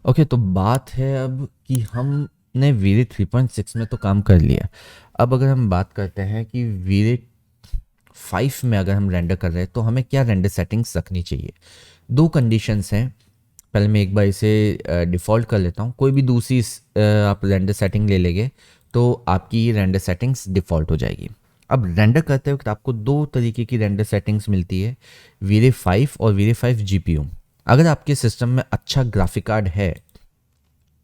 Okay, तो बात है अब कि हमने वीरे 3.6 में तो काम कर लिया। अब अगर हम बात करते हैं कि वीरे 5 में अगर हम रेंडर कर रहे हैं तो हमें क्या रेंडर सेटिंग्स रखनी चाहिए। दो कंडीशंस हैं। पहले मैं एक बार इसे डिफ़ॉल्ट कर लेता हूँ। कोई भी दूसरी आप रेंडर सेटिंग ले लेंगे तो आपकी रेंडर सेटिंग्स डिफ़ॉल्ट हो जाएगी। अब रेंडर करते वक्त आपको दो तरीके की रेंडर सेटिंग्स मिलती है, वीरे 5 और वीरे 5 जीपीयू। अगर आपके सिस्टम में अच्छा ग्राफिक कार्ड है,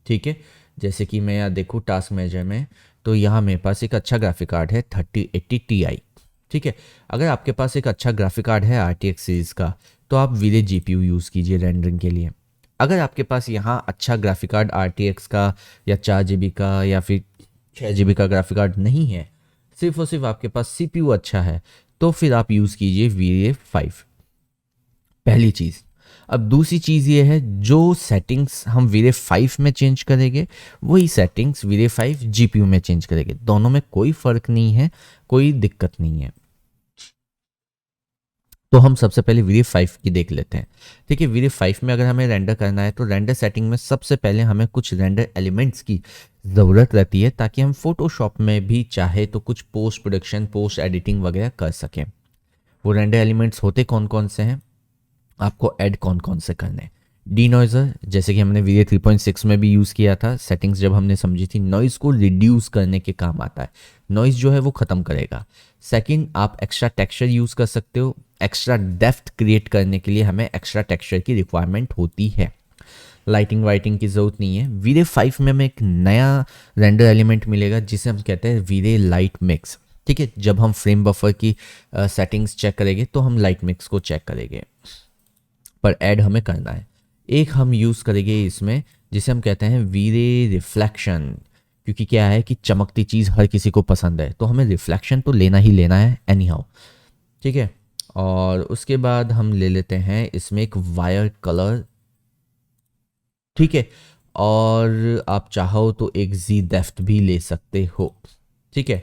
ठीक है, जैसे कि मैं यहाँ देखूँ टास्क मैनेजर में, तो यहाँ मेरे पास एक अच्छा ग्राफिक कार्ड है 3080 Ti। ठीक है, अगर आपके पास एक अच्छा ग्राफिक कार्ड है RTX सीरीज़ का तो आप वीरे जीपीयू यूज़ कीजिए रेंडरिंग के लिए। अगर आपके पास यहाँ अच्छा ग्राफिक कार्ड RTX का या 4 GB का या फिर 6 GB का ग्राफिक कार्ड नहीं है, सिर्फ और सिर्फ आपके पास CPU अच्छा है, तो फिर आप यूज़ कीजिए वीरे 5। पहली चीज़। अब दूसरी चीज़ ये है, जो सेटिंग्स हम वीरे 5 में चेंज करेंगे वही सेटिंग्स वीरे 5 जीपीयू में चेंज करेंगे। दोनों में कोई फ़र्क नहीं है, कोई दिक्कत नहीं है। तो हम सबसे पहले वीरे 5 की देख लेते हैं। ठीक है, वीरे 5 में अगर हमें रेंडर करना है तो रेंडर सेटिंग में सबसे पहले हमें कुछ रेंडर एलिमेंट्स की ज़रूरत रहती है, ताकि हम फोटोशॉप में भी चाहे तो कुछ पोस्ट प्रोडक्शन, पोस्ट एडिटिंग वगैरह कर सकें। वो रेंडर एलिमेंट्स होते कौन कौन से हैं, आपको ऐड कौन कौन से करने हैं। डीनॉइज़र, जैसे कि हमने वीरे 3.6 में भी यूज़ किया था, सेटिंग्स जब हमने समझी थी, नॉइज़ को रिड्यूस करने के काम आता है, नॉइज़ जो है वो ख़त्म करेगा। सेकंड, आप एक्स्ट्रा टेक्सचर यूज़ कर सकते हो। एक्स्ट्रा डेप्थ क्रिएट करने के लिए हमें एक्स्ट्रा टेक्सचर की रिक्वायरमेंट होती है। लाइटिंग वाइटिंग की ज़रूरत नहीं है। वीरे 5 में हमें एक नया रेंडर एलिमेंट मिलेगा जिसे हम कहते हैं वीरे लाइट मिक्स। ठीक है, जब हम फ्रेम बफर की सेटिंग्स चेक करेंगे तो हम लाइट मिक्स को चेक करेंगे, पर ऐड हमें करना है। एक हम यूज़ करेंगे इसमें जिसे हम कहते हैं वीरे रिफ्लेक्शन, क्योंकि क्या है कि चमकती चीज़ हर किसी को पसंद है, तो हमें रिफ्लेक्शन तो लेना ही लेना है एनी हाउ। ठीक है, और उसके बाद हम ले लेते हैं इसमें एक वायर कलर। ठीक है, और आप चाहो तो एक जी डेफ्ट भी ले सकते हो। ठीक है,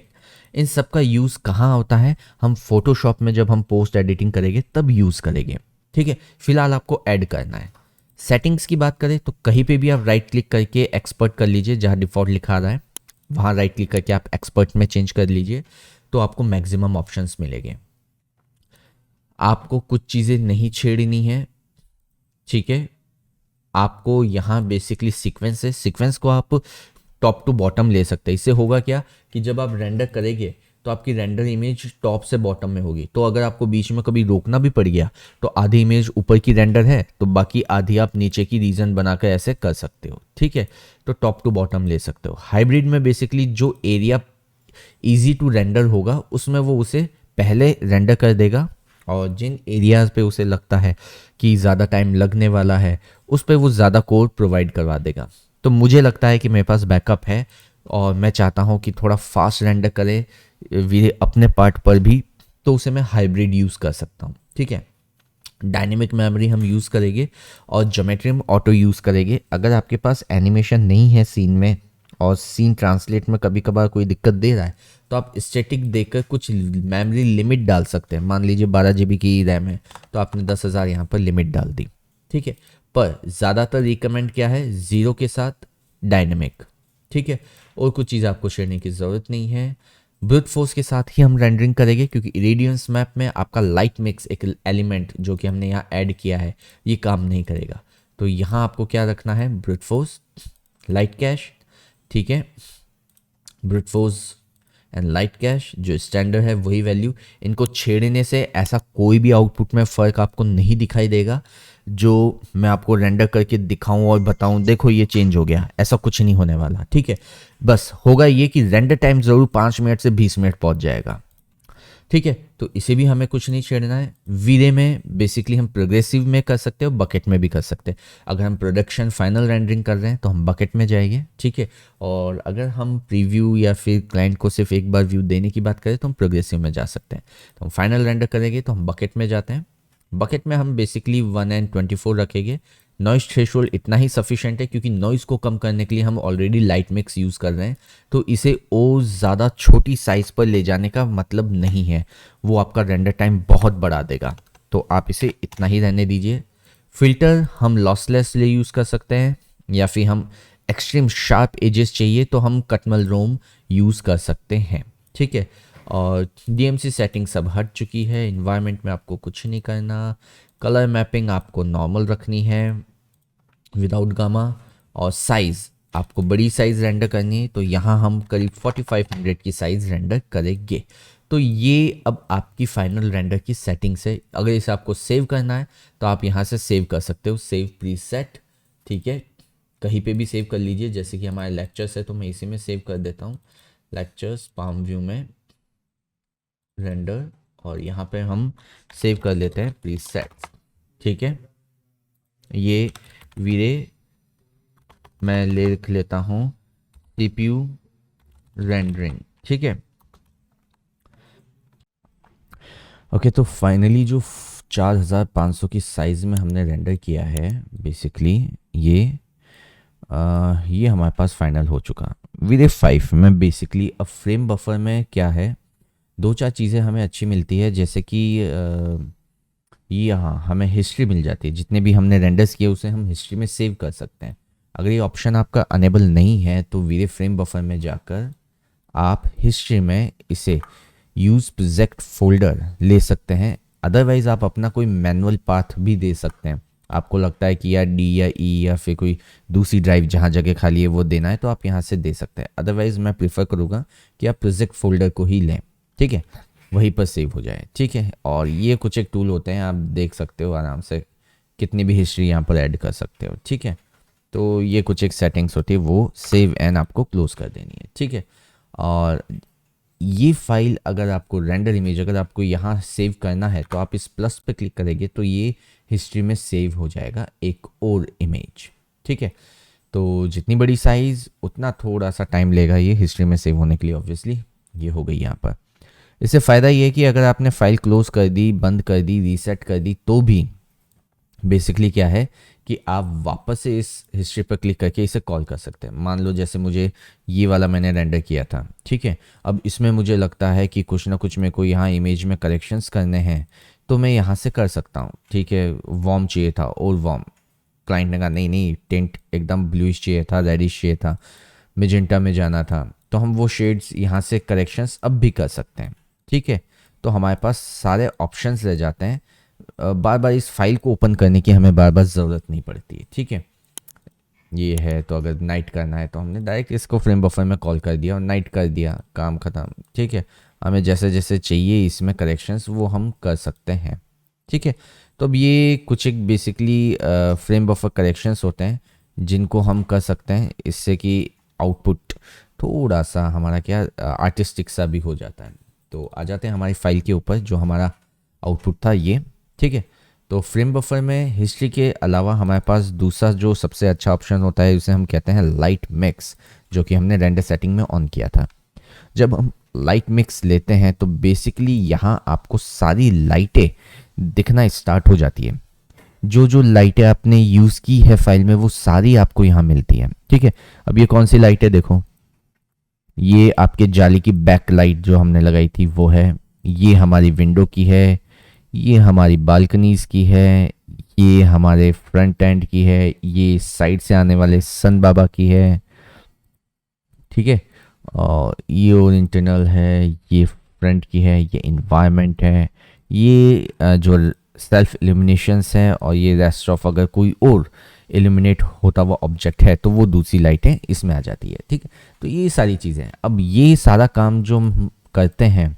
इन सब का यूज़ कहाँ होता है, हम फोटोशॉप में जब हम पोस्ट एडिटिंग करेंगे तब यूज़ करेंगे। ठीक है, फिलहाल आपको ऐड करना है। सेटिंग्स की बात करें तो कहीं पे भी आप राइट क्लिक करके एक्सपर्ट कर लीजिए, जहाँ डिफ़ॉल्ट लिखा रहा है वहाँ राइट क्लिक करके आप एक्सपर्ट में चेंज कर लीजिए, तो आपको मैक्सिमम ऑप्शंस मिलेंगे। आपको कुछ चीज़ें नहीं छेड़नी है। ठीक है, आपको यहाँ बेसिकली सीक्वेंस है, सीक्वेंस को आप टॉप टू बॉटम ले सकते हैं। इससे होगा क्या कि जब आप रेंडर करेंगे तो आपकी रेंडर इमेज टॉप से बॉटम में होगी, तो अगर आपको बीच में कभी रोकना भी पड़ गया तो आधी इमेज ऊपर की रेंडर है तो बाकी आधी आप नीचे की रीजन बनाकर ऐसे कर सकते हो। ठीक है, तो टॉप टू बॉटम ले सकते हो। हाइब्रिड में बेसिकली जो एरिया ईजी टू रेंडर होगा उसमें वो उसे पहले रेंडर कर देगा, और जिन एरियाज़ पे उसे लगता है कि ज़्यादा टाइम लगने वाला है उस पर वो ज़्यादा कोड प्रोवाइड करवा देगा। तो मुझे लगता है कि मेरे पास बैकअप है और मैं चाहता हूँ कि थोड़ा फास्ट रेंडर करे वीरे अपने पार्ट पर भी, तो उसे मैं हाइब्रिड यूज़ कर सकता हूँ। ठीक है, डायनेमिक मेमोरी हम यूज़ करेंगे और ज्योमेट्री हम ऑटो यूज़ करेंगे। अगर आपके पास एनिमेशन नहीं है सीन में और सीन ट्रांसलेट में कभी कभार कोई दिक्कत दे रहा है, तो आप स्टैटिक देकर कुछ मेमोरी लिमिट डाल सकते हैं। मान लीजिए 12 GB की रैम है तो आपने 10,000 यहाँ पर लिमिट डाल दी। ठीक है, पर ज़्यादातर रिकमेंड क्या है, ज़ीरो के साथ डायनेमिक। ठीक है, और कुछ चीज़ आपको शेयरने की ज़रूरत नहीं है। ब्रूट फोर्स के साथ ही हम रेंडरिंग करेंगे, क्योंकि इरेडियंस मैप में आपका लाइट मिक्स एक एलिमेंट जो कि हमने यहाँ ऐड किया है ये काम नहीं करेगा। तो यहाँ आपको क्या रखना है, ब्रूट फोर्स, लाइट कैश। ठीक है, brute force and light cash जो स्टैंडर्ड है वही वैल्यू। इनको छेड़ने से ऐसा कोई भी आउटपुट में फ़र्क आपको नहीं दिखाई देगा जो मैं आपको रेंडर करके दिखाऊं और बताऊं देखो ये चेंज हो गया, ऐसा कुछ नहीं होने वाला। ठीक है, बस होगा ये कि रेंडर टाइम ज़रूर 5 मिनट से 20 मिनट पहुंच जाएगा। ठीक है, तो इसे भी हमें कुछ नहीं छेड़ना है। वीरे में बेसिकली हम प्रोग्रेसिव में कर सकते हैं और बकेट में भी कर सकते हैं। अगर हम प्रोडक्शन फाइनल रेंडरिंग कर रहे हैं तो हम बकेट में जाएंगे। ठीक है, और अगर हम प्रीव्यू या फिर क्लाइंट को सिर्फ एक बार व्यू देने की बात करें तो हम प्रोग्रेसिव में जा सकते हैं। तो हम फाइनल रेंडर करेंगे तो हम बकेट में जाते हैं। बकेट में हम बेसिकली 1 and 24 रखेंगे। नॉइज़ थ्रेशोल्ड इतना ही सफिशेंट है, क्योंकि नॉइज़ को कम करने के लिए हम ऑलरेडी लाइट मिक्स यूज़ कर रहे हैं, तो इसे और ज़्यादा छोटी साइज़ पर ले जाने का मतलब नहीं है, वो आपका रेंडर टाइम बहुत बढ़ा देगा। तो आप इसे इतना ही रहने दीजिए। फ़िल्टर हम लॉसलेस ले यूज़ कर सकते हैं, या फिर हम एक्सट्रीम शार्प एजेस चाहिए तो हम कटमल रोम यूज़ कर सकते हैं, ठीक है। और DMC सेटिंग सब हट चुकी है, इन्वायरमेंट में आपको कुछ नहीं करना, कलर मैपिंग आपको नॉर्मल रखनी है विदाउट गामा, और साइज़ आपको बड़ी साइज़ रेंडर करनी है, तो यहाँ हम करीब 4500 की साइज़ रेंडर करेंगे। तो ये अब आपकी फाइनल रेंडर की सेटिंग्स है। अगर इसे आपको सेव करना है तो आप यहाँ से सेव कर सकते हो, सेव प्रीसेट, ठीक है। कहीं पे भी सेव कर लीजिए, जैसे कि हमारे लेक्चर्स है तो मैं इसी में सेव कर देता हूँ, लेक्चर्स पाम व्यू में रेंडर, और यहाँ पे हम सेव कर लेते हैं प्रीसेट्स, ठीक है। ये वीरे मैं लिख लेता हूँ CPU रेंडरिंग, ठीक है। ओके, तो फाइनली जो 4500 की साइज़ में हमने रेंडर किया है, बेसिकली ये हमारे पास फाइनल हो चुका। वीरे 5 में बेसिकली अब फ्रेम बफर में क्या है, दो चार चीज़ें हमें अच्छी मिलती है, जैसे कि यहाँ हमें हिस्ट्री मिल जाती है, जितने भी हमने रेंडर्स किए उसे हम हिस्ट्री में सेव कर सकते हैं। अगर ये ऑप्शन आपका अनेबल नहीं है तो वीरे फ्रेम बफर में जाकर आप हिस्ट्री में इसे यूज़ प्रोजेक्ट फोल्डर ले सकते हैं। अदरवाइज़ आप अपना कोई मैनुअल पाथ भी दे सकते हैं। आपको लगता है कि यार D या E या फिर कोई दूसरी ड्राइव जहाँ जगह खाली है वो देना है, तो आप यहाँ से दे सकते हैं। अदरवाइज़ मैं प्रेफर करूँगा कि आप प्रोजेक्ट फोल्डर को ही लें, ठीक है, वहीं पर सेव हो जाए, ठीक है। और ये कुछ एक टूल होते हैं, आप देख सकते हो आराम से कितनी भी हिस्ट्री यहाँ पर ऐड कर सकते हो, ठीक है। तो ये कुछ एक सेटिंग्स होती है, वो सेव एंड आपको क्लोज कर देनी है, ठीक है। और ये फाइल अगर आपको रेंडर इमेज अगर आपको यहाँ सेव करना है तो आप इस प्लस पे क्लिक करेंगे तो ये हिस्ट्री में सेव हो जाएगा एक और इमेज, ठीक है। तो जितनी बड़ी साइज़ उतना थोड़ा सा टाइम लेगा ये हिस्ट्री में सेव होने के लिए, ऑब्वियसली ये हो गई यहाँ पर। इससे फ़ायदा ये है कि अगर आपने फाइल क्लोज कर दी, बंद कर दी, रीसेट कर दी, तो भी बेसिकली क्या है कि आप वापस से इस हिस्ट्री पर क्लिक करके इसे कॉल कर सकते हैं। मान लो जैसे मुझे ये वाला मैंने रेंडर किया था, ठीक है। अब इसमें मुझे लगता है कि कुछ ना कुछ मेरे को यहाँ इमेज में करेक्शंस करने हैं, तो मैं यहाँ से कर सकता हूँ, ठीक है। वार्म चाहिए था और वार्म, क्लाइंट ने कहा नहीं टेंट एकदम ब्लूइश चाहिए था, रेडिश चाहिए था, मेजेंटा में जाना था, तो हम वो शेड्स यहाँ से करेक्शंस अब भी कर सकते हैं, ठीक है। तो हमारे पास सारे ऑप्शंस रह जाते हैं, बार बार इस फाइल को ओपन करने की हमें बार बार ज़रूरत नहीं पड़ती है, ठीक है। ये है, तो अगर नाइट करना है तो हमने डायरेक्ट इसको फ्रेम बफर में कॉल कर दिया और नाइट कर दिया, काम ख़त्म, ठीक है। हमें जैसे जैसे चाहिए इसमें करेक्शंस वो हम कर सकते हैं, ठीक है। तो अब ये कुछ एक बेसिकली फ्रेम बफर करेक्शंस होते हैं जिनको हम कर सकते हैं, इससे कि आउटपुट थोड़ा सा हमारा क्या आर्टिस्टिक सा भी हो जाता है। तो आ जाते हैं हमारी फाइल के ऊपर, जो हमारा आउटपुट था ये, ठीक है। तो फ्रेम बफर में हिस्ट्री के अलावा हमारे पास दूसरा जो सबसे अच्छा ऑप्शन होता है उसे हम कहते हैं लाइट मिक्स, जो कि हमने रेंडर सेटिंग में ऑन किया था। जब हम लाइट मिक्स लेते हैं तो बेसिकली यहाँ आपको सारी लाइटें दिखना स्टार्ट हो जाती है। जो लाइटें आपने यूज़ की है फाइल में वो सारी आपको यहाँ मिलती है, ठीक है। अब ये कौन सी लाइटें, देखो ये आपके जाली की बैक लाइट जो हमने लगाई थी वो है, ये हमारी विंडो की है, ये हमारी बालकनीज़ की है, ये हमारे फ्रंट एंड की है, ये साइड से आने वाले सन बाबा की है, ठीक है। और ये और इंटरनल है, ये फ्रंट की है, ये इन्वायरमेंट है, ये जो सेल्फ इल्यूमिनेशंस है, और ये रेस्ट ऑफ अगर कोई और इल्यूमिनेट होता हुआ ऑब्जेक्ट है तो वो दूसरी लाइटें इसमें आ जाती है, ठीक है। तो ये सारी चीज़ें, अब ये सारा काम जो हम करते हैं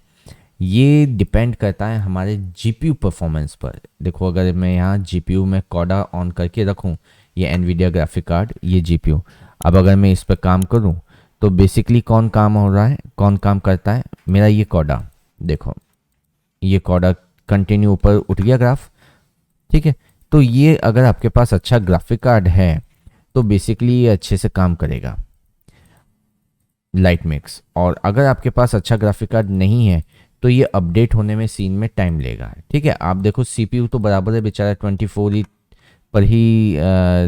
ये डिपेंड करता है हमारे GPU परफॉर्मेंस पर। देखो अगर मैं यहाँ GPU में कॉडा ऑन करके रखूँ, ये एनवीडिया ग्राफिक कार्ड, ये GPU, अब अगर मैं इस पर काम करूँ तो बेसिकली कौन काम हो रहा है, कौन काम करता है, मेरा ये कॉडा, देखो ये कॉडा कंटिन्यू ऊपर उठ गया ग्राफ, ठीक है। तो ये अगर आपके पास अच्छा ग्राफिक कार्ड है तो बेसिकली ये अच्छे से काम करेगा लाइट मिक्स। और अगर आपके पास अच्छा ग्राफिक कार्ड नहीं है तो ये अपडेट होने में सीन में टाइम लेगा, ठीक है। आप देखो CPU तो बराबर है बेचारा, 24 ही पर ही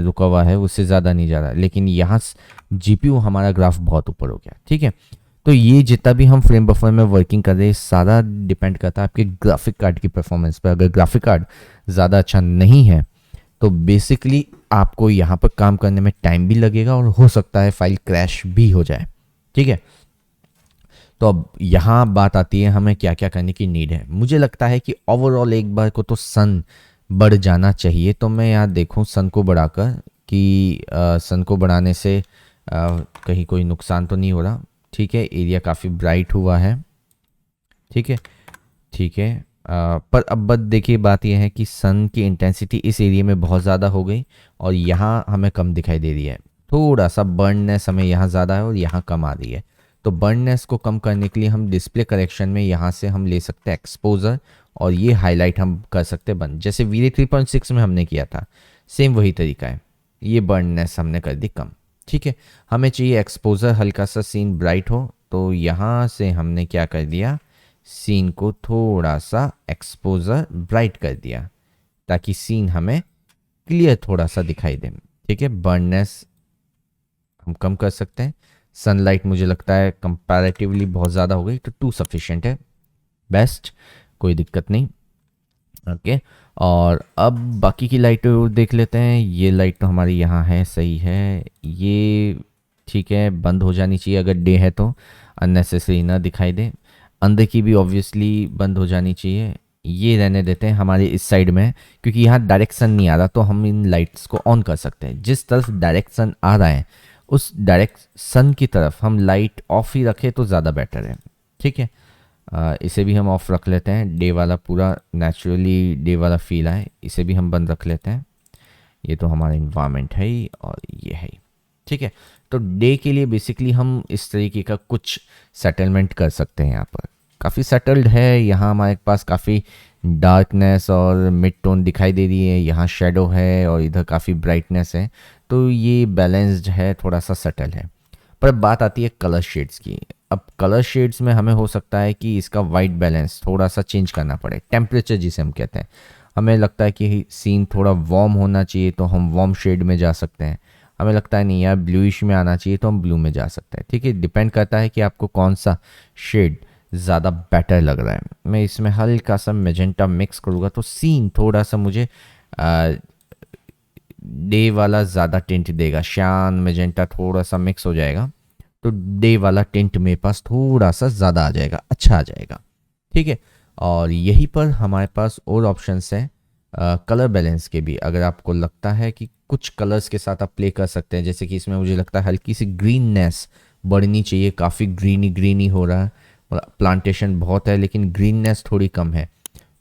रुका हुआ है, उससे ज़्यादा नहीं जा रहा, लेकिन यहाँ GPU हमारा ग्राफ बहुत ऊपर हो गया, ठीक है। तो ये जितना भी हम फ्रेम बफर में वर्किंग कर रहे हैं सारा डिपेंड करता है आपके ग्राफिक कार्ड की परफॉर्मेंस पर। अगर ग्राफिक कार्ड ज़्यादा अच्छा नहीं है तो बेसिकली आपको यहाँ पर काम करने में टाइम भी लगेगा और हो सकता है फाइल क्रैश भी हो जाए। ठीक है, तो अब यहाँ बात आती है हमें क्या क्या करने की नीड है। मुझे लगता है कि ओवरऑल एक बार को तो सन बढ़ जाना चाहिए। तो मैं यहाँ देखूँ सन को बढ़ाकर कि सन को बढ़ाने से कहीं कोई नुकसान तो नहीं हो रहा। ठीक है, एरिया काफ़ी ब्राइट हुआ है। ठीक है, ठीक है। पर अब बस देखिए, बात यह है कि सन की इंटेंसिटी इस एरिया में बहुत ज़्यादा हो गई और यहाँ हमें कम दिखाई दे रही है। थोड़ा सा बर्ननेस हमें यहाँ ज़्यादा है और यहाँ कम आ रही है। तो बर्ननेस को कम करने के लिए हम डिस्प्ले करेक्शन में यहाँ से हम ले सकते हैं एक्सपोजर और ये हाईलाइट हम कर सकते हैं बंद, जैसे वीरे 3.6 में हमने किया था। सेम वही तरीका है, ये बर्ननेस हमने कर दी कम। ठीक है, हमें चाहिए एक्सपोजर हल्का सा सीन ब्राइट हो, तो यहाँ से हमने क्या कर दिया, सीन को थोड़ा सा एक्सपोजर ब्राइट कर दिया ताकि सीन हमें क्लियर थोड़ा सा दिखाई दे। ठीक है, बर्ननेस हम कम कर सकते हैं। सनलाइट मुझे लगता है कंपैरेटिवली बहुत ज़्यादा हो गई, तो 2 सफिशिएंट है, बेस्ट, कोई दिक्कत नहीं। ओके, और अब बाकी की लाइट देख लेते हैं। ये लाइट तो हमारी यहाँ है, सही है, ये ठीक है, बंद हो जानी चाहिए अगर डे है तो, अननेसेसरी ना दिखाई दे। अंदर की भी ऑब्वियसली बंद हो जानी चाहिए। ये रहने देते हैं हमारे इस साइड में, क्योंकि यहाँ डायरेक्ट सन नहीं आ रहा, तो हम इन लाइट्स को ऑन कर सकते हैं। जिस तरफ डायरेक्ट सन आ रहा है उस डायरेक्ट सन की तरफ हम लाइट ऑफ ही रखें तो ज़्यादा बेटर है। ठीक है, इसे भी हम ऑफ रख लेते हैं, डे वाला पूरा नेचुरली डे वाला फील आए, इसे भी हम बंद रख लेते हैं। ये तो हमारा इन्वायरमेंट है ही और ये है ही। ठीक है, तो डे के लिए बेसिकली हम इस तरीके का कुछ सेटलमेंट कर सकते हैं। यहाँ पर काफ़ी सेटल्ड है, यहाँ हमारे पास काफ़ी डार्कनेस और मिड टोन दिखाई दे रही है, यहाँ शेडो है और इधर काफ़ी ब्राइटनेस है, तो ये बैलेंस्ड है, थोड़ा सा सेटल है। पर बात आती है कलर शेड्स की। अब कलर शेड्स में हमें हो सकता है कि इसका वाइट बैलेंस थोड़ा सा चेंज करना पड़े, टेम्परेचर जिसे हम कहते हैं। हमें लगता है कि सीन थोड़ा वार्म होना चाहिए तो हम वार्म शेड में जा सकते हैं। हमें लगता है नहीं यार ब्लूइश में आना चाहिए तो हम ब्लू में जा सकते हैं। ठीक है, डिपेंड करता है कि आपको कौन सा शेड ज़्यादा बेटर लग रहा है। मैं इसमें हल्का सा मेजेंटा मिक्स करूँगा तो सीन थोड़ा सा मुझे डे वाला ज़्यादा टिंट देगा। शान मेजेंटा थोड़ा सा मिक्स हो जाएगा तो डे वाला टिंट मेरे पास थोड़ा सा ज़्यादा आ जाएगा, अच्छा आ जाएगा। ठीक है, और यहीं पर हमारे पास और ऑप्शंस हैं कलर बैलेंस के भी। अगर आपको लगता है कि कुछ कलर्स के साथ आप प्ले कर सकते हैं, जैसे कि इसमें मुझे लगता है हल्की सी ग्रीननेस बढ़नी चाहिए, काफ़ी ग्रीनी ग्रीनी हो रहा है, प्लांटेशन बहुत है लेकिन ग्रीननेस थोड़ी कम है,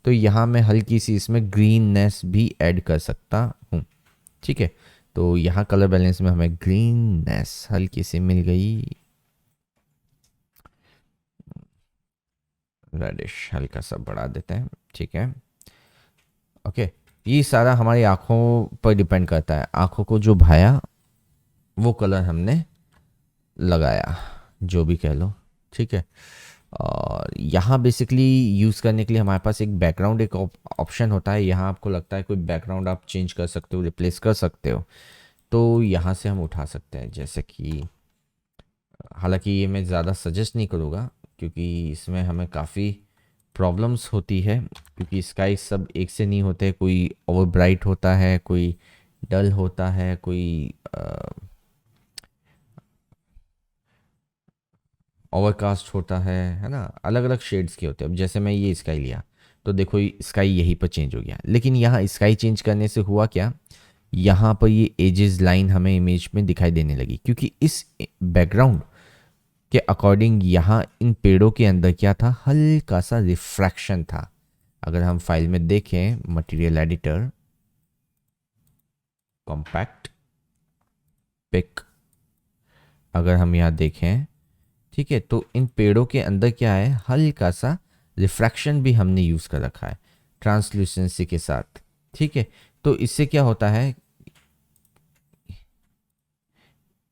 तो यहाँ मैं हल्की सी इसमें ग्रीननेस भी ऐड कर सकता हूँ। ठीक है, तो यहाँ कलर बैलेंस में हमें ग्रीननेस हल्की सी मिल गई, रेडिश हल्का सा बढ़ा देते हैं। ठीक है, ओके, ये सारा हमारी आँखों पर डिपेंड करता है, आँखों को जो भाया वो कलर हमने लगाया, जो भी कह लो। ठीक है, और यहाँ बेसिकली यूज़ करने के लिए हमारे पास एक बैकग्राउंड एक ऑप्शन होता है। यहाँ आपको लगता है कोई बैकग्राउंड आप चेंज कर सकते हो, रिप्लेस कर सकते हो, तो यहाँ से हम उठा सकते हैं। जैसे कि हालांकि ये मैं ज़्यादा सजेस्ट नहीं करूँगा क्योंकि इसमें हमें काफ़ी प्रॉब्लम्स होती है, क्योंकि स्काई सब एक से नहीं होते, कोई ओवर ब्राइट होता है, कोई डल होता है, कोई ओवरकास्ट होता है ना, अलग अलग शेड्स के होते हैं। अब जैसे मैं ये स्काई लिया तो देखो स्काई यहीं पर चेंज हो गया, लेकिन यहाँ स्काई चेंज करने से हुआ क्या, यहाँ पर ये एजेस लाइन हमें इमेज में दिखाई देने लगी, क्योंकि इस बैकग्राउंड के अकॉर्डिंग यहाँ इन पेड़ों के अंदर क्या था, हल्का सा रिफ्रैक्शन था। अगर हम फाइल में देखें मटेरियल एडिटर, कॉम्पैक्ट पिक, अगर हम यहाँ देखें, ठीक है, तो इन पेड़ों के अंदर क्या है, हल्का सा रिफ्रैक्शन भी हमने यूज़ कर रखा है ट्रांसल्यूसेंसी के साथ। ठीक है, तो इससे क्या होता है,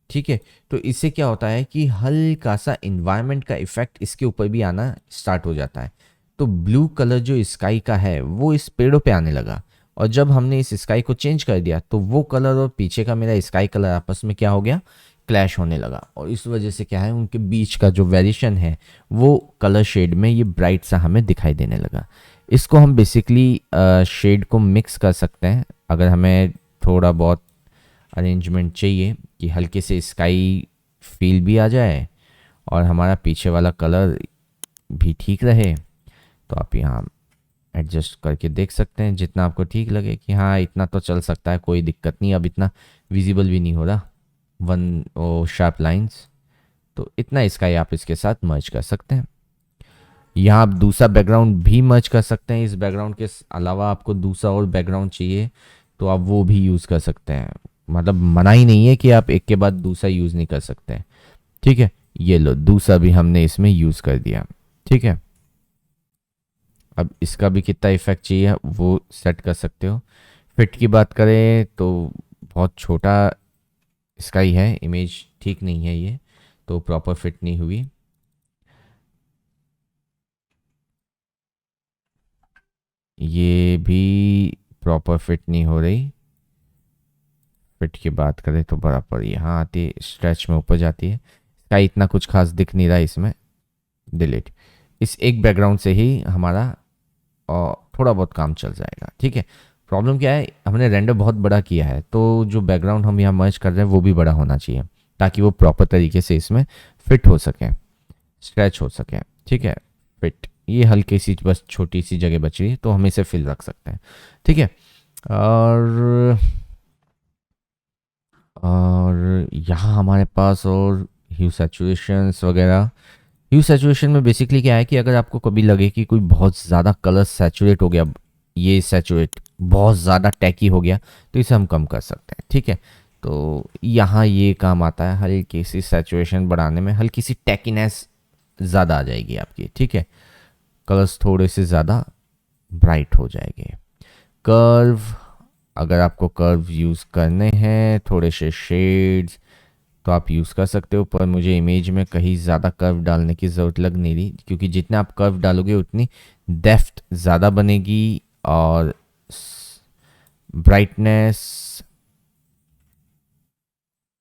ठीक है, तो इससे क्या होता है कि हल्का सा इन्वायरमेंट का इफेक्ट इसके ऊपर भी आना स्टार्ट हो जाता है। तो ब्लू कलर जो स्काई का है वो इस पेड़ों पे आने लगा, और जब हमने इस स्काई को चेंज कर दिया तो वो कलर और पीछे का मेरा स्काई कलर आपस में क्या हो गया, क्लैश होने लगा, और इस वजह से क्या है, उनके बीच का जो वेरिएशन है वो कलर शेड में ये ब्राइट सा हमें दिखाई देने लगा। इसको हम बेसिकली शेड को मिक्स कर सकते हैं। अगर हमें थोड़ा बहुत अरेंजमेंट चाहिए कि हल्के से स्काई फील भी आ जाए और हमारा पीछे वाला कलर भी ठीक रहे, तो आप यहाँ एडजस्ट करके देख सकते हैं जितना आपको ठीक लगे कि हाँ इतना तो चल सकता है, कोई दिक्कत नहीं। अब इतना विजिबल भी नहीं हो रहा वन ओ शार्प लाइंस, तो इतना स्काई आप इसके साथ मर्ज कर सकते हैं। यहाँ आप दूसरा बैकग्राउंड भी मर्ज कर सकते हैं। इस बैकग्राउंड के अलावा आपको दूसरा और बैकग्राउंड चाहिए तो आप वो भी यूज़ कर सकते हैं, मतलब मना ही नहीं है कि आप एक के बाद दूसरा यूज़ नहीं कर सकते हैं। ठीक है, ये लो दूसरा भी हमने इसमें यूज़ कर दिया। ठीक है, अब इसका भी कितना इफेक्ट चाहिए वो सेट कर सकते हो। फिट की बात करें तो बहुत छोटा इसका ही है, इमेज ठीक नहीं है ये, तो प्रॉपर फिट नहीं हुई। ये भी प्रॉपर फिट नहीं हो रही। फिट की बात करें तो बराबर यहाँ आती है, स्ट्रेच में ऊपर जाती है। इसका इतना कुछ खास दिख नहीं रहा इसमें, डिलीट। इस एक बैकग्राउंड से ही हमारा और थोड़ा बहुत काम चल जाएगा। ठीक है, प्रॉब्लम क्या है, हमने रेंडर बहुत बड़ा किया है तो जो बैकग्राउंड हम यहाँ मर्ज कर रहे हैं वो भी बड़ा होना चाहिए ताकि वो प्रॉपर तरीके से इसमें फिट हो सके, स्ट्रेच हो सके। ठीक है, फिट ये हल्की सी बस छोटी सी जगह बच रही है तो हम इसे फिल रख सकते हैं। ठीक है, और यहाँ हमारे पास और ह्यू सैचुरेशंस वगैरह। ह्यू सैचुरेशन में बेसिकली क्या है कि अगर आपको कभी लगे कि कोई बहुत ज़्यादा कलर सैचुरेट हो गया, ये सैचुरेट बहुत ज़्यादा टैकी हो गया, तो इसे हम कम कर सकते हैं। ठीक है, तो यहाँ ये काम आता है, हल्की सी सैचुरेशन बढ़ाने में हल्की सी टैकीनेस ज़्यादा आ जाएगी आपकी। ठीक है, कलर्स थोड़े से ज़्यादा ब्राइट हो जाएंगे। कर्व, अगर आपको कर्व यूज़ करने हैं थोड़े से शेड्स तो आप यूज़ कर सकते हो, पर मुझे इमेज में कहीं ज़्यादा कर्व डालने की ज़रूरत लग नहीं रही, क्योंकि जितना आप कर्व डालोगे उतनी डेप्थ ज़्यादा बनेगी और ब्राइटनेस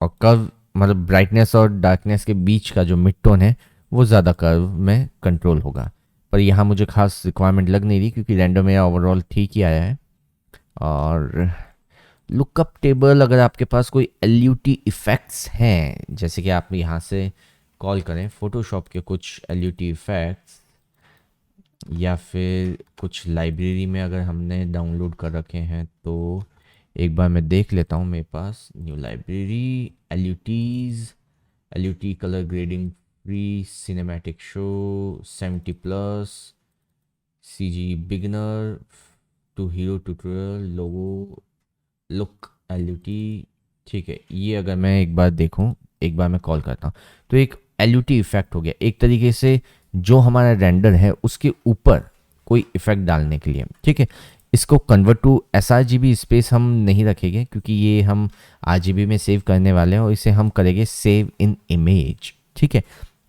और कर्व, मतलब ब्राइटनेस और डार्कनेस के बीच का जो मिड टोन है वो ज़्यादा कर्व में कंट्रोल होगा। पर यहाँ मुझे खास रिक्वायरमेंट लग नहीं रही क्योंकि रेंडर मेरा ओवरऑल ठीक ही आया है। और लुकअप टेबल, अगर आपके पास कोई LUT इफ़ेक्ट्स हैं, जैसे कि आप यहाँ से कॉल करें फोटोशॉप के कुछ LUT इफ़ेक्ट्स, या फिर कुछ लाइब्रेरी में अगर हमने डाउनलोड कर रखे हैं तो एक बार मैं देख लेता हूँ। मेरे पास new library LUT colour grading free cinematic show 70+ CG beginner to hero tutorial logo look LUT। ठीक है, ये अगर मैं एक बार देखूं, एक बार मैं कॉल करता हूँ तो एक LUT इफेक्ट हो गया एक तरीके से, जो हमारा रेंडर है उसके ऊपर कोई इफेक्ट डालने के लिए। ठीक है, इसको कन्वर्ट टू sRGB स्पेस हम नहीं रखेंगे क्योंकि ये हम RGB में सेव करने वाले हैं और इसे हम करेंगे सेव इन इमेज। ठीक है,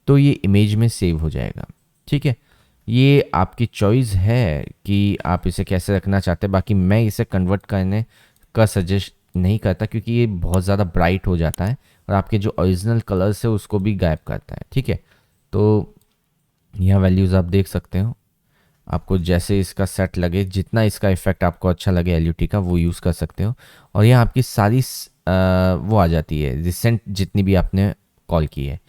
तो ये इमेज में सेव हो जाएगा। ठीक है, ये आपकी चॉइस है कि आप इसे कैसे रखना चाहते हैं, बाकी मैं इसे कन्वर्ट करने का सजेस्ट नहीं करता क्योंकि ये बहुत ज़्यादा ब्राइट हो जाता है और आपके जो ओरिजिनल कलर्स है उसको भी गायब करता है। ठीक है, तो यहाँ वैल्यूज़ आप देख सकते हो, आपको जैसे इसका सेट लगे, जितना इसका इफेक्ट आपको अच्छा लगे LUT का वो यूज़ कर सकते हो। और यहाँ आपकी सारी वो आ जाती है रिसेंट जितनी भी आपने कॉल की है।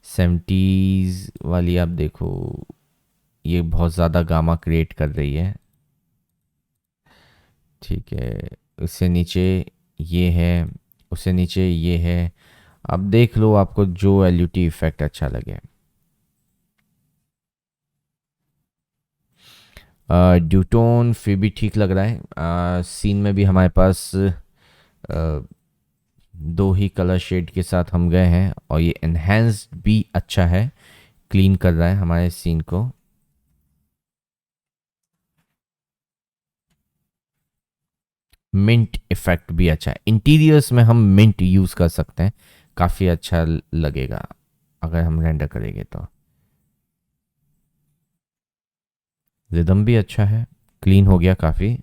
70s वाली आप देखो, ये बहुत ज़्यादा गामा क्रिएट कर रही है। ठीक है, उससे नीचे ये है, उससे नीचे ये है। अब देख लो आपको जो LUT इफेक्ट अच्छा लगे। ड्यूटोन फिर भी ठीक लग रहा है। सीन में भी हमारे पास दो ही कलर शेड के साथ हम गए हैं और ये एनहेंस्ड भी अच्छा है, क्लीन कर रहा है हमारे सीन को। मिंट इफेक्ट भी अच्छा है, इंटीरियर्स में हम मिंट यूज़ कर सकते हैं, काफ़ी अच्छा लगेगा अगर हम रेंडर करेंगे तो। रिदम भी अच्छा है, क्लीन हो गया काफ़ी।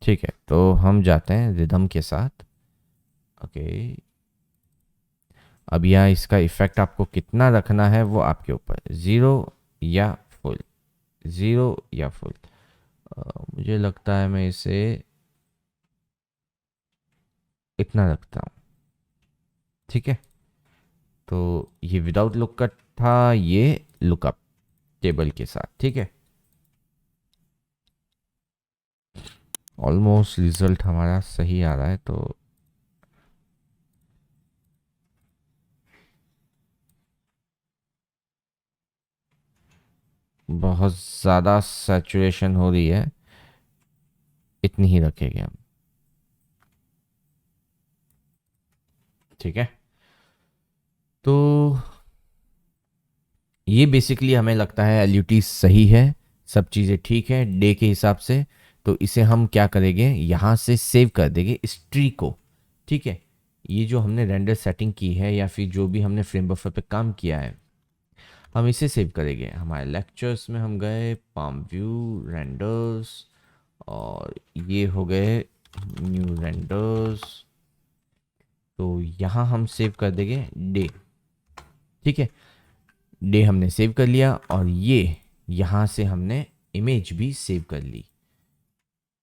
ठीक है, तो हम जाते हैं रिदम के साथ। ओके, अब यहाँ इसका इफेक्ट आपको कितना रखना है वो आपके ऊपर, 0 या फुल। ज़ीरो या फुल। मुझे लगता है मैं इसे इतना रखता हूँ। ठीक है, तो ये विदाउट लुकअप था, ये लुकअप टेबल के साथ। ठीक है, ऑलमोस्ट रिजल्ट हमारा सही आ रहा है। तो बहुत ज़्यादा सैचुरेशन हो रही है, इतनी ही रखेंगे हम। ठीक है, तो ये बेसिकली हमें लगता है एलयूटी सही है, सब चीज़ें ठीक है डे के हिसाब से। तो इसे हम क्या करेंगे, यहाँ से सेव कर देंगे इस ट्री को। ठीक है, ये जो हमने रेंडर सेटिंग की है या फिर जो भी हमने फ्रेम बफर पे काम किया है, हम इसे सेव करेंगे। हमारे लेक्चर्स में हम गए, पाम व्यू, रेंडर्स, और ये हो गए न्यू रेंडर्स। तो यहाँ हम सेव कर देंगे डे। ठीक है, डे हमने सेव कर लिया, और ये यहाँ से हमने इमेज भी सेव कर ली,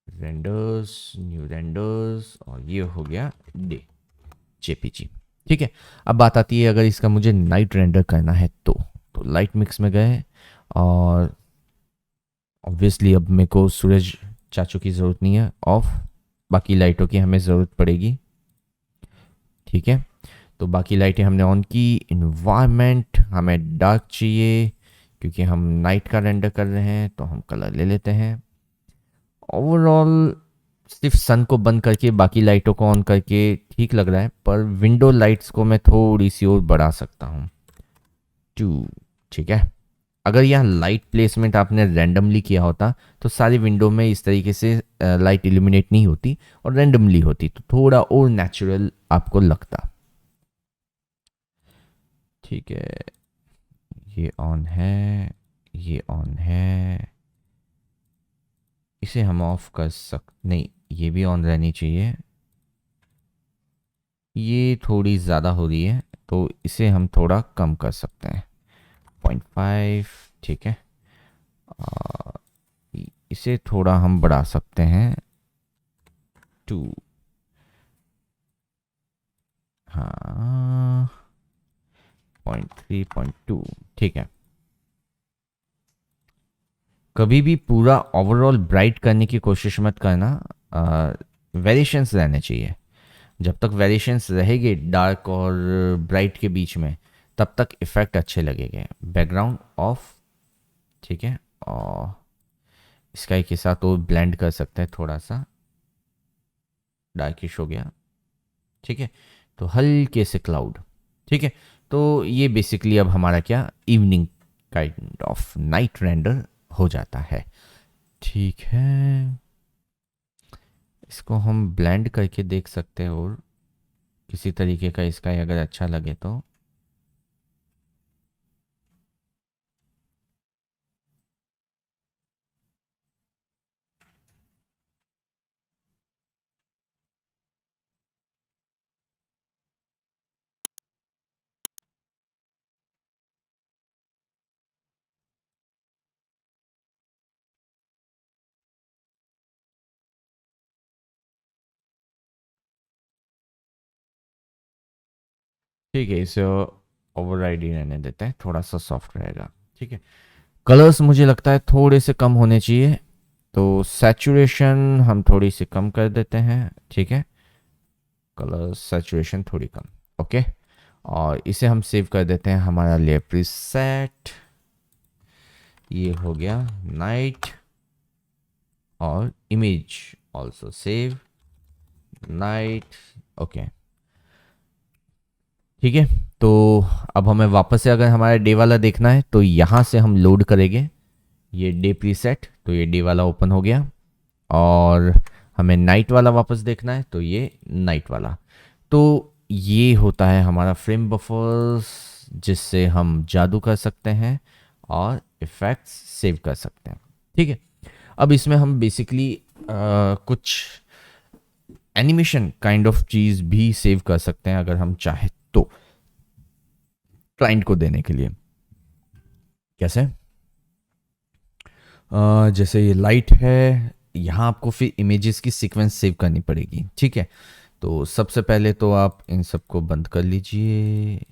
रेंडर्स, न्यू रेंडर्स, और ये हो गया डे जेपीजी। ठीक है, अब बात आती है अगर इसका मुझे नाइट रेंडर करना है तो लाइट मिक्स में गए, और ऑब्वियसली अब मेरे को सूरज चाचू की ज़रूरत नहीं है, ऑफ। बाकी लाइटों की हमें ज़रूरत पड़ेगी। ठीक है, तो बाकी लाइटें हमने ऑन की। इन्वायरमेंट हमें डार्क चाहिए क्योंकि हम नाइट का रेंडर कर रहे हैं, तो हम कलर ले लेते हैं। ओवरऑल सिर्फ सन को बंद करके बाकी लाइटों को ऑन करके ठीक लग रहा है, पर विंडो लाइट्स को मैं थोड़ी सी और बढ़ा सकता हूँ, 2। ठीक है, अगर यहाँ लाइट प्लेसमेंट आपने रैंडमली किया होता तो सारी विंडो में इस तरीके से लाइट इल्यूमिनेट नहीं होती और रैंडमली होती, तो थोड़ा और नेचुरल आपको लगता। ठीक है, ये ऑन है, ये ऑन है, इसे हम ऑफ कर नहीं, ये भी ऑन रहनी चाहिए। ये थोड़ी ज़्यादा हो रही है, तो इसे हम थोड़ा कम कर सकते हैं, 0.5। ठीक है, आ, इसे थोड़ा हम बढ़ा सकते हैं, 2। हाँ, 0.3, 0.2। ठीक है, कभी भी पूरा ओवरऑल ब्राइट करने की कोशिश मत करना, वेरिएशंस रहने चाहिए। जब तक वेरिएशंस रहेंगे डार्क और ब्राइट के बीच में, तब तक इफ़ेक्ट अच्छे लगेंगे। Background of. ठीक है, और स्काई के साथ वो ब्लेंड कर सकते हैं, थोड़ा सा डार्किश हो गया। ठीक है, तो हल्के से क्लाउड। ठीक है, तो ये बेसिकली अब हमारा क्या, evening kind of night render हो जाता है। ठीक है, इसको हम ब्लेंड करके देख सकते हैं, और किसी तरीके का इसका अगर अच्छा लगे तो। ठीक है, इसे ओवरराइड ही रहने देते हैं, थोड़ा सा सॉफ्ट रहेगा। ठीक है, कलर्स मुझे लगता है थोड़े से कम होने चाहिए, तो सैचुरेशन हम थोड़ी सी कम कर देते हैं। ठीक है, कलर सैचुरेशन थोड़ी कम, ओके। और इसे हम सेव कर देते हैं, हमारा लेयर प्रीसेट ये हो गया नाइट, और image also save night, okay. ठीक है, तो अब हमें वापस से अगर हमारा डे वाला देखना है तो यहाँ से हम लोड करेंगे ये डे प्रीसेट, तो ये डे वाला ओपन हो गया। और हमें नाइट वाला वापस देखना है तो ये नाइट वाला। तो ये होता है हमारा फ्रेम बफर्स, जिससे हम जादू कर सकते हैं और इफ़ेक्ट्स सेव कर सकते हैं। ठीक है, अब इसमें हम बेसिकली कुछ एनिमेशन काइंड ऑफ चीज़ भी सेव कर सकते हैं अगर हम चाहे तो, क्लाइंट को देने के लिए। कैसे? जैसे ये लाइट है, यहाँ आपको फिर इमेजेस की सीक्वेंस सेव करनी पड़ेगी। ठीक है, तो सबसे पहले तो आप इन सबको बंद कर लीजिए।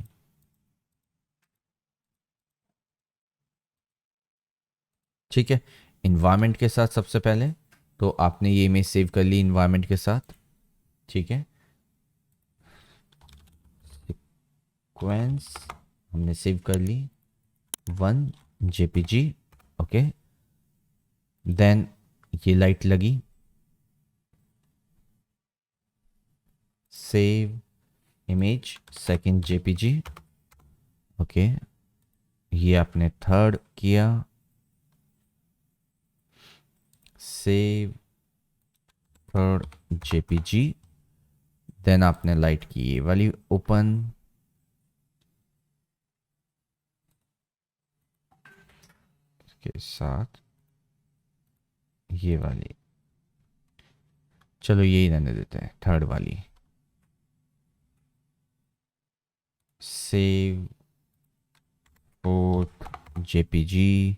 ठीक है, इन्वायरमेंट के साथ सबसे पहले तो आपने ये इमेज सेव कर ली इन्वायरमेंट के साथ। ठीक है, सीक्वेंस हमने सेव कर ली 1 JPG। ओके, देन ये लाइट लगी, save image 2nd JPG। Okay, ये आपने 3rd किया, सेव 3rd JPG। देन आपने लाइट की ये वाली ओपन, के साथ ये वाली, चलो यही रहने देते हैं 3rd वाली, सेव 4th JPG।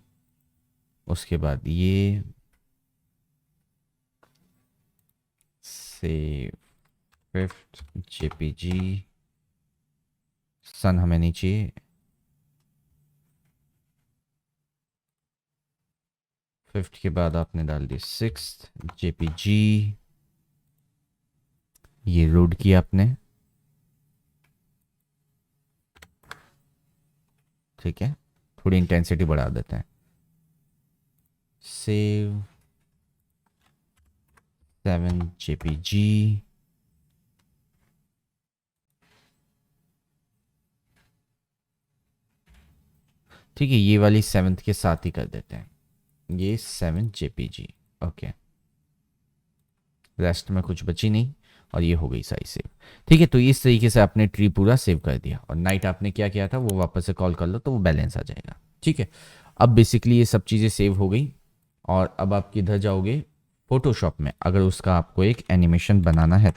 उसके बाद ये सेव 5th JPG। सन हमें नहीं चाहिए, 5th के बाद आपने डाल दी 6th JPG। ये लोड किया आपने। ठीक है, थोड़ी इंटेंसिटी बढ़ा देते हैं, सेव 7th JPG। ठीक है, ये वाली 7th के साथ ही कर देते हैं, ये 7th JPG। ओके, रेस्ट में कुछ बची नहीं और ये हो गई सारी सेव। ठीक है, तो इस तरीके से आपने ट्री पूरा सेव कर दिया और नाइट आपने क्या किया था वो वापस से कॉल कर लो तो वो बैलेंस आ जाएगा। ठीक है, अब बेसिकली ये सब चीज़ें सेव हो गई और अब आप किधर जाओगे, फोटोशॉप में। अगर उसका आपको एक एनिमेशन बनाना है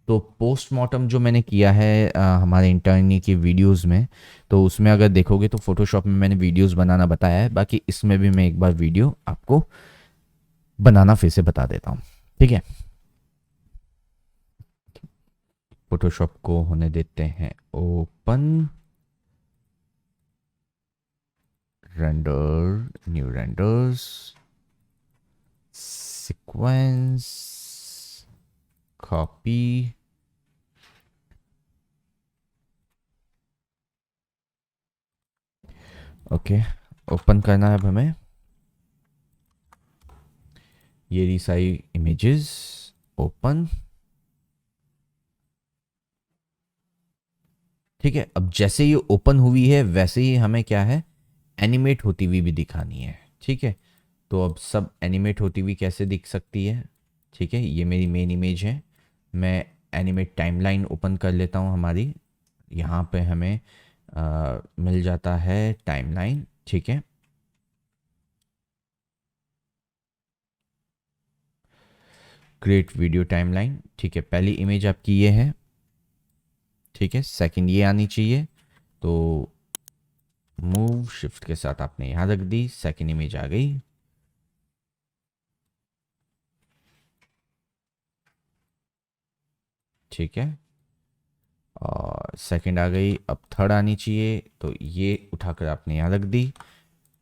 तो पोस्टमार्टम जो मैंने किया है हमारे इंटर्नी की वीडियोस में, तो उसमें अगर देखोगे तो फोटोशॉप में मैंने वीडियोस बनाना बताया है। बाकी इसमें भी मैं एक बार वीडियो आपको बनाना फिर से बता देता हूँ। ठीक है, फोटोशॉप को होने देते हैं open, render, new renders, sequence, copy. Okay, open करना है अब हमें ये रही सारी इमेजेस, ओपन। ठीक है, अब जैसे ये ओपन हुई है वैसे ही हमें क्या है, एनिमेट होती हुई भी दिखानी है। ठीक है, तो अब सब एनिमेट होती हुई कैसे दिख सकती है। ठीक है, ये मेरी मेन इमेज है, मैं एनिमेट टाइमलाइन ओपन कर लेता हूँ हमारी। यहाँ पे हमें मिल जाता है टाइमलाइन। ठीक है, क्रिएट वीडियो टाइमलाइन। ठीक है, पहली इमेज आपकी ये है। ठीक है, सेकंड ये आनी चाहिए, तो मूव शिफ्ट के साथ आपने यहाँ रख दी, सेकंड इमेज आ गई। ठीक है, और सेकंड आ गई, अब थर्ड आनी चाहिए, तो ये उठाकर आपने यहाँ रख दी।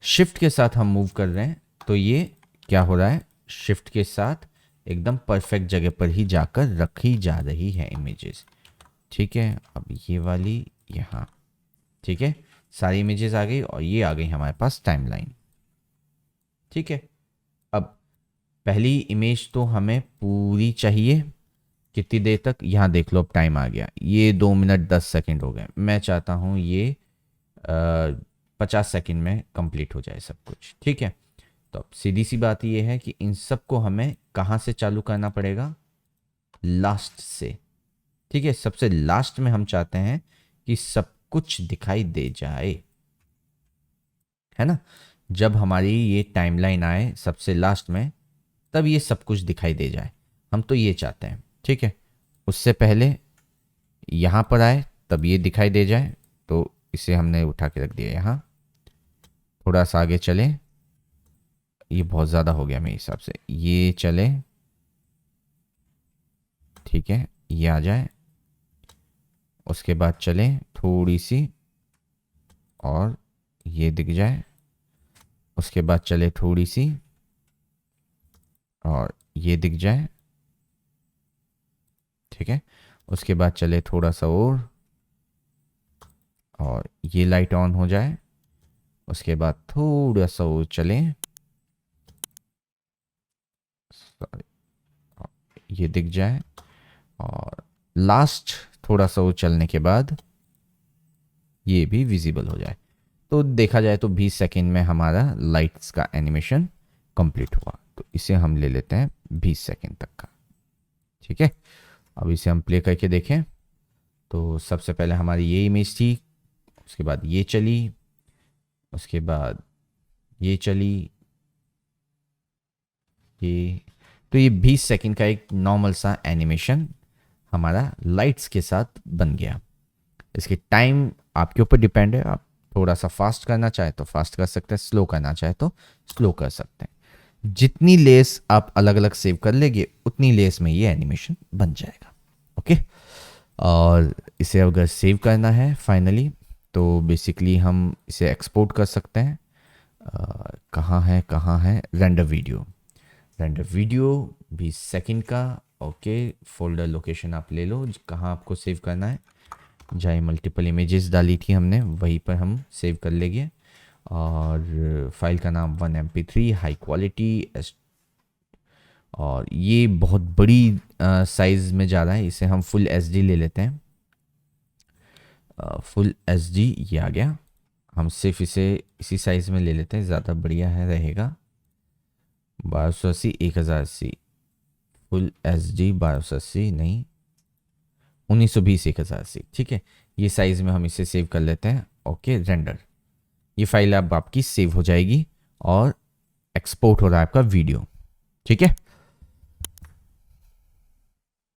शिफ्ट के साथ हम मूव कर रहे हैं तो ये क्या हो रहा है, शिफ्ट के साथ एकदम परफेक्ट जगह पर ही जाकर रखी जा रही है इमेजेस। ठीक है, अब ये वाली यहाँ। ठीक है, सारी इमेजेस आ गई और ये आ गई हमारे पास टाइमलाइन। ठीक है, अब पहली इमेज तो हमें पूरी चाहिए, कितनी देर तक, यहाँ देख लो अब टाइम आ गया, ये 2 मिनट 10 सेकंड हो गए। मैं चाहता हूँ ये 50 सेकंड में कंप्लीट हो जाए सब कुछ। ठीक है, तो अब सीधी सी बात ये है कि इन सब को हमें कहाँ से चालू करना पड़ेगा, लास्ट से। ठीक है, सबसे लास्ट में हम चाहते हैं कि सब कुछ दिखाई दे जाए, है ना। जब हमारी ये टाइमलाइन आए सबसे लास्ट में तब ये सब कुछ दिखाई दे जाए, हम तो ये चाहते हैं। ठीक है, उससे पहले यहाँ पर आए तब ये दिखाई दे जाए, तो इसे हमने उठा के रख दिया यहाँ। थोड़ा सा आगे चलें ये बहुत ज़्यादा हो गया मेरे हिसाब से, ये चले, ठीक है, ये आ जाए, उसके बाद चले थोड़ी सी, और ये दिख जाए, उसके बाद चले थोड़ी सी, और ये दिख जाए, ठीक है, उसके बाद चले थोड़ा सा और ये लाइट ऑन हो जाए, उसके बाद थोड़ा सा और चले, सॉरी, ये दिख जाए, और लास्ट थोड़ा सा और चलने के बाद ये भी विजिबल हो जाए। तो देखा जाए तो 20 सेकेंड में हमारा लाइट्स का एनिमेशन कंप्लीट हुआ। तो इसे हम ले लेते हैं 20 सेकेंड तक का, ठीक है। अब इसे हम प्ले करके देखें। तो सबसे पहले हमारी ये इमेज थी, उसके बाद ये चली, उसके बाद ये चली, ये, तो ये 20 सेकेंड का एक नॉर्मल सा एनिमेशन हमारा लाइट्स के साथ बन गया। इसकी टाइम आपके ऊपर डिपेंड है, आप थोड़ा सा फास्ट करना चाहे तो फास्ट कर सकते हैं, स्लो करना चाहे तो स्लो कर सकते हैं। जितनी लेस आप अलग अलग सेव कर लेंगे उतनी लेस में ये एनिमेशन बन जाएगा, ओके। और इसे अगर सेव करना है फाइनली, तो बेसिकली हम इसे एक्सपोर्ट कर सकते हैं। कहाँ है render video, render video 20 second का, ओके। फोल्डर लोकेशन आप ले लो, कहाँ आपको सेव करना है, जहाँ मल्टीपल इमेजेस डाली थी हमने वहीं पर हम सेव कर लेंगे। और फाइल का नाम 1mp3 हाई क्वालिटी, और ये बहुत बड़ी साइज़ में जा रहा है, इसे हम फुल एचडी ले लेते हैं। फुल एचडी ये आ गया, हम सिर्फ इसे इसी साइज़ में ले लेते हैं, ज़्यादा बढ़िया है रहेगा। 1280 1080 फुल एचडी 1280 नहीं 1920 1080, ठीक है। ये साइज़ में हम इसे सेव कर लेते हैं, ओके। रेंडर, ये फाइल अब आपकी सेव हो जाएगी और एक्सपोर्ट हो रहा है आपका वीडियो, ठीक है।